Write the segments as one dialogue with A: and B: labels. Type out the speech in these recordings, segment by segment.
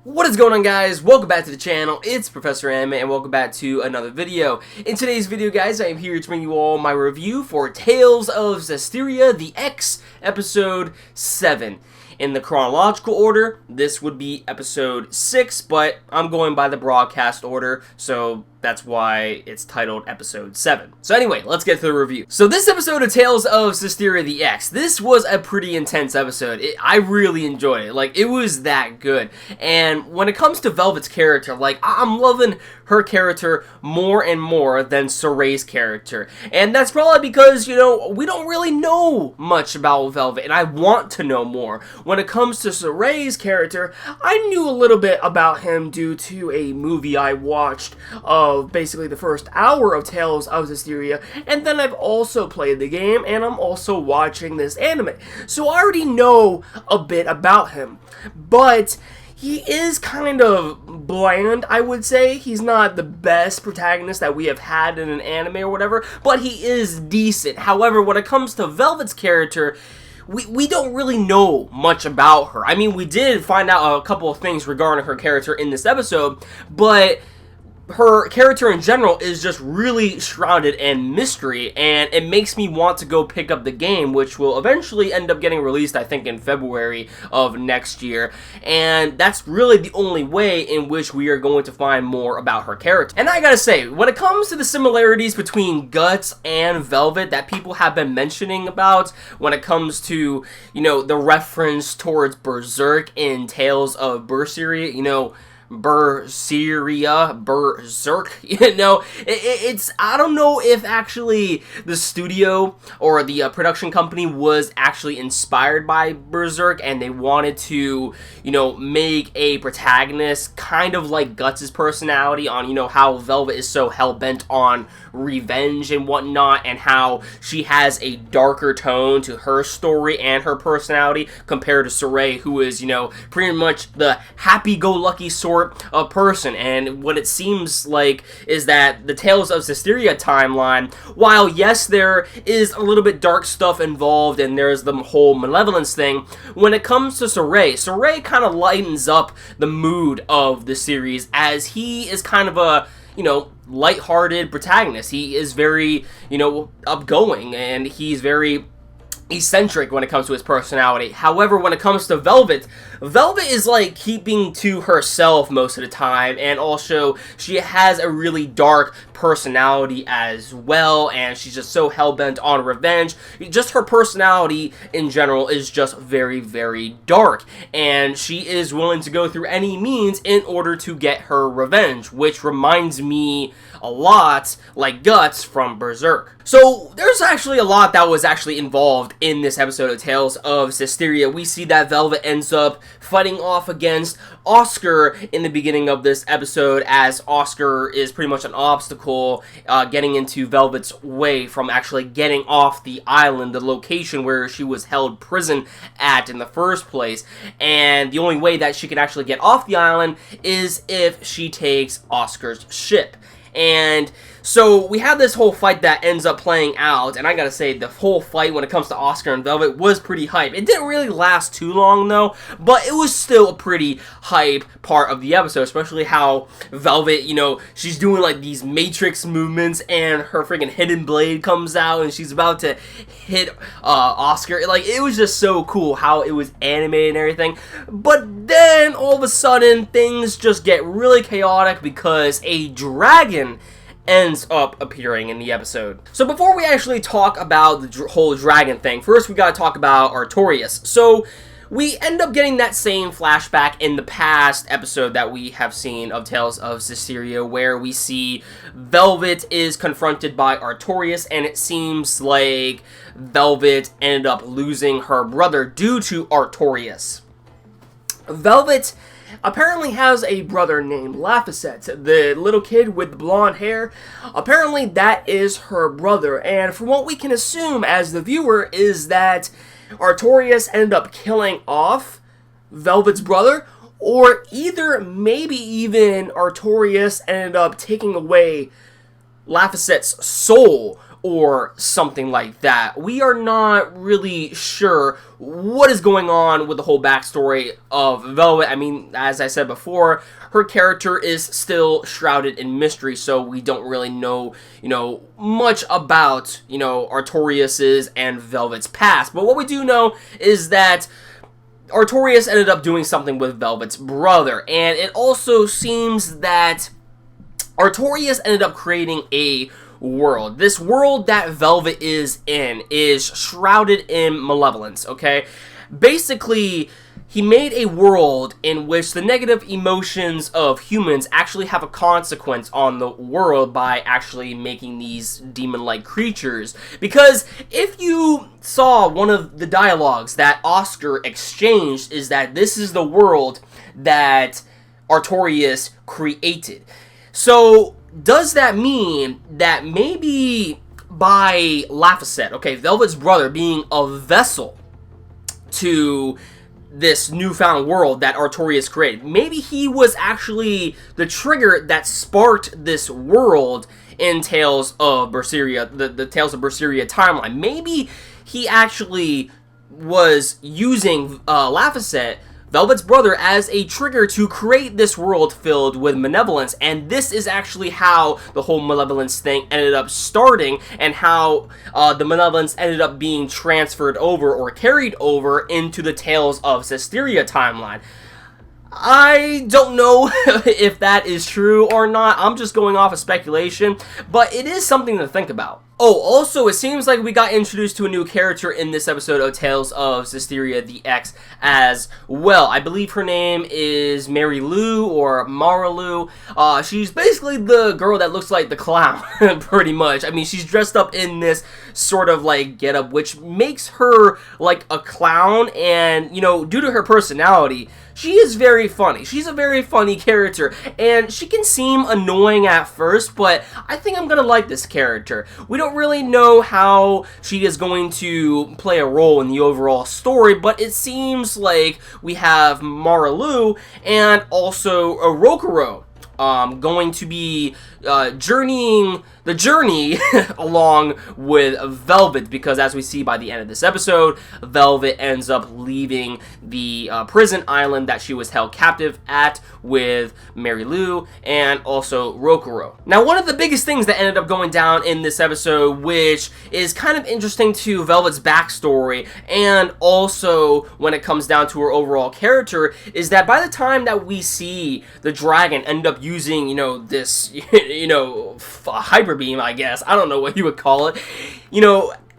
A: What is going on, guys? Welcome back to the channel. It's Professor M, and welcome back to another video. In today's video, guys, I am here to bring you all my review for Tales of Zestiria, the X, episode 7. In the chronological order, this would be episode 6, but I'm going by the broadcast order, so that's why it's titled episode 7. So anyway, let's get to the review. So this episode of Tales of Zestiria the X, this was a pretty intense episode. I really enjoyed it. Like, it was that good. And when it comes to Velvet's character, like, I'm loving her character more and more than Sorey's character. And that's probably because, you know, we don't really know much about Velvet, and I want to know more. When it comes to Sorey's character, I knew a little bit about him due to a movie I watched of basically the first hour of Tales of Zestiria, and then I've also played the game, and I'm also watching this anime. So I already know a bit about him, but he is kind of bland, I would say. He's not the best protagonist that we have had in an anime or whatever, but he is decent. However, when it comes to Velvet's character, we don't really know much about her. I mean, we did find out a couple of things regarding her character in this episode, but her character in general is just really shrouded in mystery, and it makes me want to go pick up the game, which will eventually end up getting released, I think, in February of next year, and that's really the only way in which we are going to find more about her character. And I gotta say, when it comes to the similarities between Guts and Velvet that people have been mentioning about, when it comes to, you know, the reference towards Berserk in Tales of Berseria, you know, Berserk, you know, it's, I don't know if actually the studio or the production company was actually inspired by Berserk and they wanted to, you know, make a protagonist kind of like Guts' personality on, you know, how Velvet is so hell-bent on revenge and whatnot, and how she has a darker tone to her story and her personality compared to Sorey, who is, you know, pretty much the happy-go-lucky sort of person. And what it seems like is that the Tales of Zestiria timeline, while yes, there is a little bit dark stuff involved and there's the whole malevolence thing, when it comes to Sorey kind of lightens up the mood of the series, as he is kind of a, you know, lighthearted protagonist. He is very, you know, outgoing, and he's very eccentric when it comes to his personality. However, when it comes to Velvet is like keeping to herself most of the time, and also she has a really dark personality as well, and she's just so hell-bent on revenge. Just her personality in general is just very, very dark, and she is willing to go through any means in order to get her revenge, which reminds me a lot like Guts from Berserk. So there's actually a lot that was actually involved in this episode of Tales of Zestiria. We see that Velvet ends up fighting off against Oscar in the beginning of this episode, as Oscar is pretty much an obstacle getting into Velvet's way from actually getting off the island, the location where she was held prison at in the first place. And the only way that she can actually get off the island is if she takes Oscar's ship. And so we have this whole fight that ends up playing out, and I gotta say, the whole fight when it comes to Oscar and Velvet was pretty hype. It didn't really last too long though, but it was still a pretty hype part of the episode, especially how Velvet, you know, she's doing like these matrix movements and her freaking hidden blade comes out and she's about to hit Oscar. Like, it was just so cool how it was animated and everything. But then all of a sudden things just get really chaotic because a dragon ends up appearing in the episode. So before we actually talk about the whole dragon thing, first we gotta talk about Artorias. So we end up getting that same flashback in the past episode that we have seen of Tales of Zestiria, where we see Velvet is confronted by Artorias, and it seems like Velvet ended up losing her brother due to Artorias. Velvet apparently has a brother named Laphicet, the little kid with blonde hair. Apparently that is her brother, and from what we can assume as the viewer is that Artorias ended up killing off Velvet's brother, or either maybe even Artorias ended up taking away Laphicet's soul, or something like that. We are not really sure what is going on with the whole backstory of Velvet. I mean, as I said before, her character is still shrouded in mystery, so we don't really know, much about, Artorias's and Velvet's past. But what we do know is that Artorias ended up doing something with Velvet's brother, and it also seems that Artorias ended up creating a world. This world that Velvet is in is shrouded in malevolence, okay? Basically, he made a world in which the negative emotions of humans actually have a consequence on the world by actually making these demon-like creatures. Because if you saw one of the dialogues that Oscar exchanged, is that this is the world that Artorias created. So, does that mean that maybe by Laphicet, okay, Velvet's brother, being a vessel to this newfound world that Artorias created, maybe he was actually the trigger that sparked this world in Tales of Berseria, the Tales of Berseria timeline. Maybe he actually was using Laphicet, Velvet's brother, as a trigger to create this world filled with malevolence, and this is actually how the whole malevolence thing ended up starting, and how the malevolence ended up being transferred over or carried over into the Tales of Zestiria timeline. I don't know if that is true or not. I'm just going off of speculation, but it is something to think about. Oh, also, it seems like we got introduced to a new character in this episode of Tales of Zestiria the X as well. I believe her name is Mary Lou or Mara Lou. She's basically the girl that looks like the clown, pretty much. I mean, she's dressed up in this sort of like getup, which makes her like a clown, and, due to her personality, she is very funny. She's a very funny character, and she can seem annoying at first, but I think I'm gonna like this character. We don't really know how she is going to play a role in the overall story, but it seems like we have Maralu and also Rokuro going to be journeying the journey along with Velvet, because as we see by the end of this episode, Velvet ends up leaving the prison island that she was held captive at with Mary Lou and also Rokuro. Now, one of the biggest things that ended up going down in this episode, which is kind of interesting to Velvet's backstory, and also when it comes down to her overall character, is that by the time that we see the dragon end up using, this, hyper beam, I guess. I don't know what you would call it.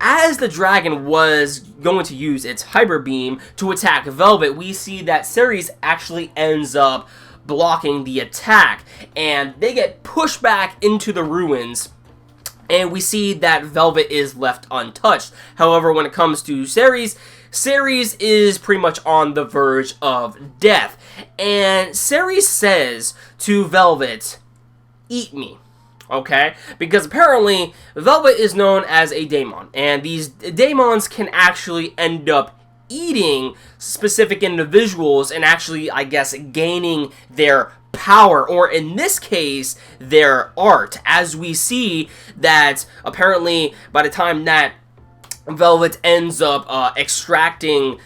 A: As the dragon was going to use its hyper beam to attack Velvet, we see that Ceres actually ends up blocking the attack, and they get pushed back into the ruins, and we see that Velvet is left untouched. However, when it comes to Ceres is pretty much on the verge of death, and Ceres says to Velvet, "Eat me." Okay? Because apparently, Velvet is known as a daemon, and these daemons can actually end up eating specific individuals and actually, I guess, gaining their power, or in this case, their art, as we see that apparently by the time that Velvet ends up extracting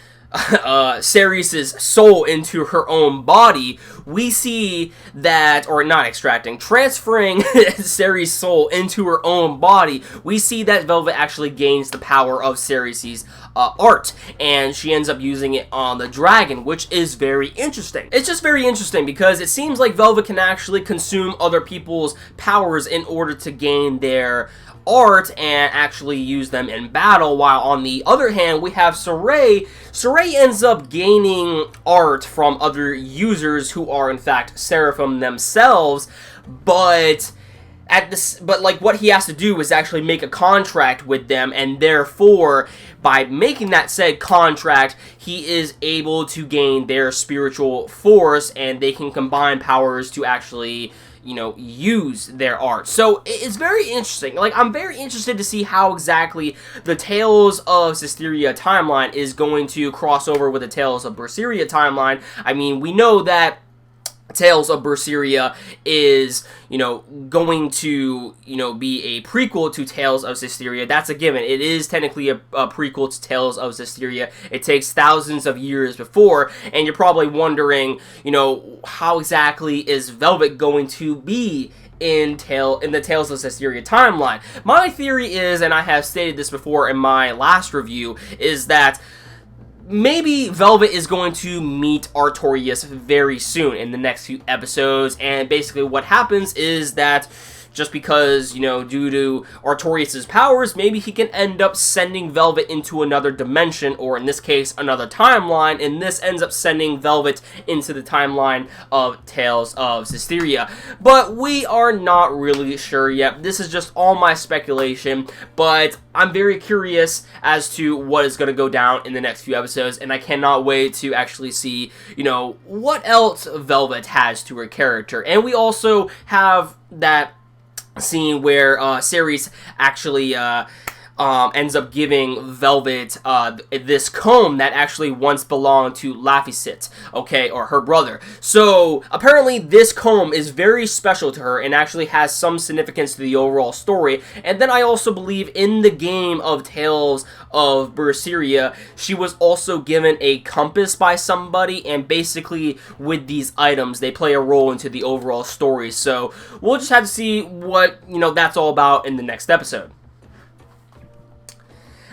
A: Ceres' soul into her own body, we see that, or not extracting, transferring Ceres' soul into her own body, we see that Velvet actually gains the power of Ceres' art, and she ends up using it on the dragon, which is very interesting. It's just very interesting because it seems like Velvet can actually consume other people's powers in order to gain their art and actually use them in battle, while on the other hand we have Sorey. Sorey ends up gaining art from other users who are in fact Seraphim themselves, but what he has to do is actually make a contract with them, and therefore by making that said contract, he is able to gain their spiritual force, and they can combine powers to actually use their art. So it's very interesting. Like, I'm very interested to see how exactly the Tales of Zestiria timeline is going to cross over with the Tales of Berseria timeline. I mean, we know that Tales of Berseria is, going to, be a prequel to Tales of Zestiria. That's a given. It is technically a prequel to Tales of Zestiria. It takes thousands of years before, and you're probably wondering, how exactly is Velvet going to be in the Tales of Zestiria timeline? My theory is, and I have stated this before in my last review, is that maybe Velvet is going to meet Artorias very soon in the next few episodes, and basically what happens is that just because, due to Artorias' powers, maybe he can end up sending Velvet into another dimension, or in this case, another timeline, and this ends up sending Velvet into the timeline of Tales of Zestiria. But we are not really sure yet. This is just all my speculation, but I'm very curious as to what is going to go down in the next few episodes, and I cannot wait to actually see, what else Velvet has to her character. And we also have that scene where Ceres actually ends up giving Velvet this comb that actually once belonged to Laphicet, okay, or her brother. So apparently this comb is very special to her and actually has some significance to the overall story. And then I also believe in the game of Tales of Berseria, she was also given a compass by somebody, and basically with these items they play a role into the overall story. So we'll just have to see what that's all about in the next episode.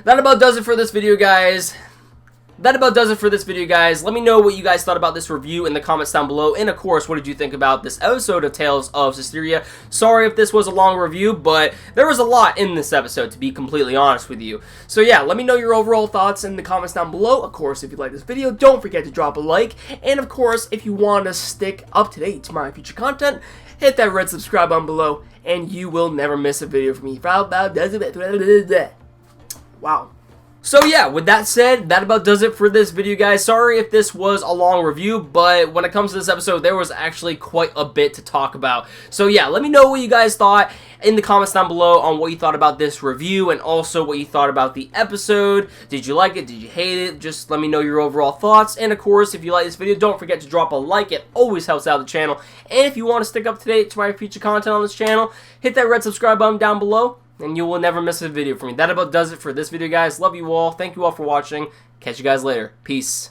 A: That about does it for this video, guys. Let me know what you guys thought about this review in the comments down below. And of course, what did you think about this episode of Tales of Zestiria? Sorry if this was a long review, but there was a lot in this episode, to be completely honest with you. So yeah, let me know your overall thoughts in the comments down below. Of course, if you like this video, don't forget to drop a like. And of course, if you want to stick up to date to my future content, hit that red subscribe button below, and you will never miss a video from me. Wow. So yeah, with that said, that about does it for this video, guys. Sorry if this was a long review, but when it comes to this episode, there was actually quite a bit to talk about. So yeah, let me know what you guys thought in the comments down below on what you thought about this review, and also what you thought about the episode. Did you like it? Did you hate it? Just let me know your overall thoughts. And of course, if you like this video, don't forget to drop a like. It always helps out the channel. And if you want to stick up to date to my future content on this channel, hit that red subscribe button down below, and you will never miss a video from me. That about does it for this video, guys. Love you all. Thank you all for watching. Catch you guys later. Peace.